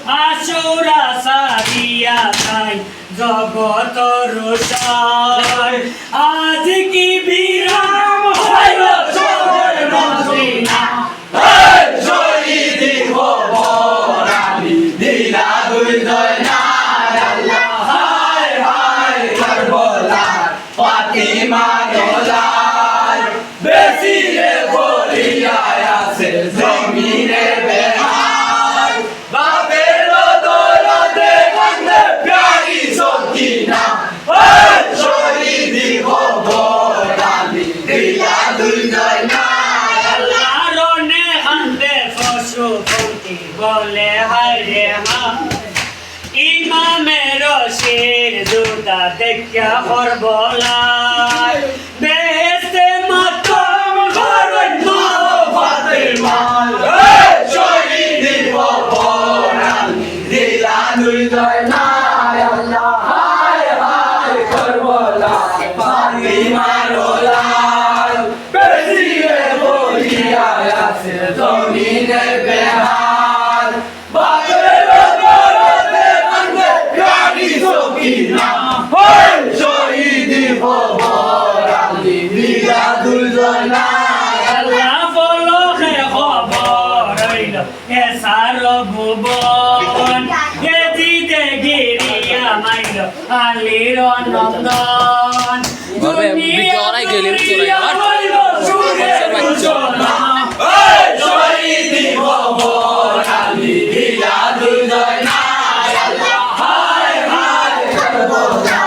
Asura saria kai জগত রোশন আজ কি বিরাম হইল জগৎ মদিনা এই শহীদ ভবরানি দিলা দুই দয়না আল্লাহ হায় হায় কারবালা ফাতিমা দোলাই বেশি রে বলিয়া আছে জমিনে বেহার বাপের দরদে কান্দে প্যারি সকিনা ওই শহীদ ভবরানি দিলা দুই দয়না আল্লাহ রনে হান্দে পশু পঙ্কি বলে হায় রে হা ইমামের শির দুটা দেখা করবলাই বেহেশতে মাতম ঘরে মা ফাতেমা এই শহীদ ভবরানি দিলা দুই দয়না আল্লাহ হায় হায় করবলা ফাতিমা রোলাই বেশি রে বলিয়া আছে জমিনে বেহার বাপের দরদে কান্দে প্যারি সকিনা ওই শহীদ ভবরানি দিলা দুই দয়না আল্লাহ বলকে খবর হইল এসার ভুবন এদিকে গিরিয়া মাইল আলীর নন্দন বিজয় গেলেন চলে যাওয়ার ওই শহীদ ভবরানি দিলা দুই দয়না আল্লাহ হায় হায় করবলা